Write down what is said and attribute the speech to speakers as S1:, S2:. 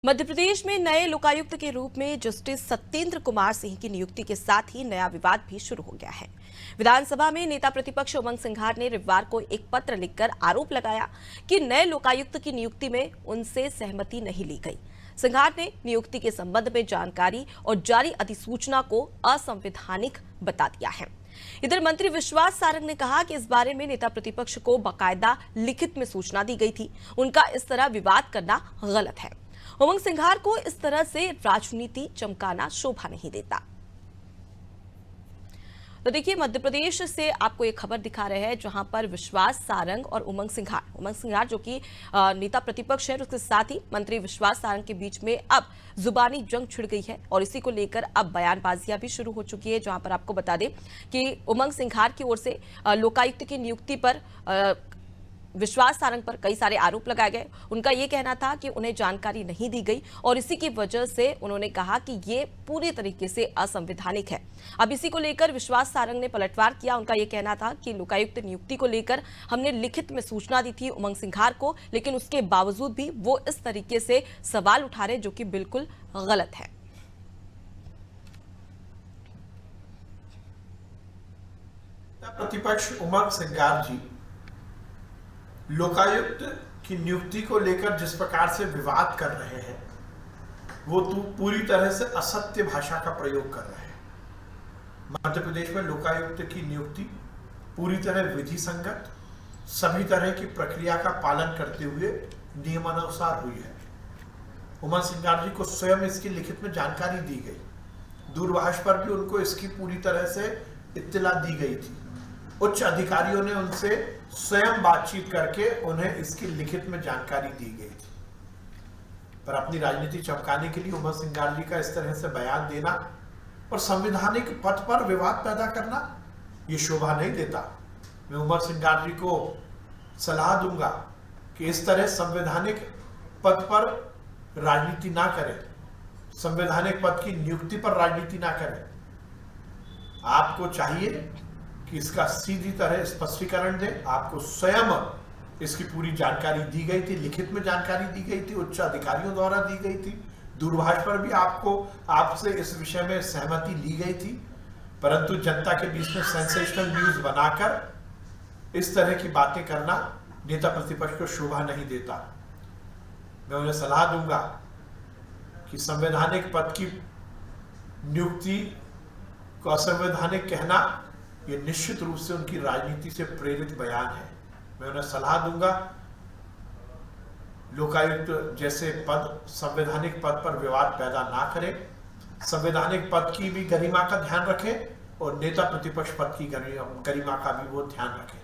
S1: मध्य प्रदेश में नए लोकायुक्त के रूप में जस्टिस सत्येंद्र कुमार सिंह की नियुक्ति के साथ ही नया विवाद भी शुरू हो गया है। विधानसभा में नेता प्रतिपक्ष उमंग सिंघार ने रविवार को एक पत्र लिखकर आरोप लगाया कि नए लोकायुक्त की नियुक्ति में उनसे सहमति नहीं ली गई। सिंघार ने नियुक्ति के संबंध में जानकारी और जारी अधिसूचना को असंवैधानिक बता दिया है। इधर मंत्री विश्वास सारंग ने कहा कि इस बारे में नेता प्रतिपक्ष को बाकायदा लिखित में सूचना दी गई थी। उनका इस तरह विवाद करना गलत है। उमंग सिंघार को इस तरह से राजनीति चमकाना शोभा नहीं देता। तो देखिए, मध्य प्रदेश से आपको एक खबर दिखा रहे हैं जहां पर विश्वास सारंग और उमंग सिंघार जो कि नेता प्रतिपक्ष है, उसके साथ ही मंत्री विश्वास सारंग के बीच में अब जुबानी जंग छिड़ गई है और इसी को लेकर अब बयानबाजियां भी शुरू हो चुकी है। जहां पर आपको बता दें कि उमंग सिंघार की ओर से लोकायुक्त की नियुक्ति पर विश्वास सारंग पर कई सारे आरोप लगाए गए। उनका ये कहना था कि उन्हें जानकारी नहीं दी गई और इसी की वजह से उन्होंने कहा कि ये पूरी तरीके से असंवैधानिक है। अब इसी को लेकर विश्वास सारंग ने पलटवार किया। उनका ये कहना था कि लोकायुक्त नियुक्ति को लेकर हमने लिखित में सूचना दी थी उमंग सिंघार को, लेकिन उसके बावजूद भी वो इस तरीके से सवाल उठा रहे जो कि बिल्कुल गलत है।
S2: प्रतिपक्ष उमंग सिंघार जी लोकायुक्त की नियुक्ति को लेकर जिस प्रकार से विवाद कर रहे हैं, वो पूरी तरह से असत्य भाषा का प्रयोग कर रहे हैं। मध्य प्रदेश में लोकायुक्त की नियुक्ति पूरी तरह विधि संगत, सभी तरह की प्रक्रिया का पालन करते हुए नियमानुसार हुई है। उमंग सिंघार जी को स्वयं इसकी लिखित में जानकारी दी गई। दूरभाष पर भी उनको इसकी पूरी तरह से इत्तला दी गई थी। उच्च अधिकारियों ने उनसे स्वयं बातचीत करके उन्हें इसकी लिखित में जानकारी दी गई थी। पर अपनी राजनीति चमकाने के लिए उमंग सिंघार जी का इस तरह से बयान देना और संवैधानिक पद पर विवाद पैदा करना ये शोभा नहीं देता। मैं उमंग सिंघार जी को सलाह दूंगा कि इस तरह संवैधानिक पद पर राजनीति ना करें, संवैधानिक पद की नियुक्ति पर राजनीति ना करें। आपको चाहिए कि इसका सीधी तरह स्पष्टीकरण दें। आपको स्वयं इसकी पूरी जानकारी दी गई थी, लिखित में जानकारी दी गई थी, उच्च अधिकारियों द्वारा दी गई थी। दूरभाष पर भी आपसे इस विषय में सहमति ली गई थी। परंतु जनता के बीच में सेंसेशनल न्यूज बनाकर इस तरह की बातें करना नेता प्रतिपक्ष को शोभा नहीं देता। मैं उन्हें सलाह दूंगा कि संवैधानिक पद की नियुक्ति को असंवैधानिक कहना ये निश्चित रूप से उनकी राजनीति से प्रेरित बयान है। मैं उन्हें सलाह दूंगा, लोकायुक्त जैसे पद संवैधानिक पद पर विवाद पैदा ना करें, संवैधानिक पद की भी गरिमा का ध्यान रखें और नेता प्रतिपक्ष पद की गरिमा का भी वो ध्यान रखें।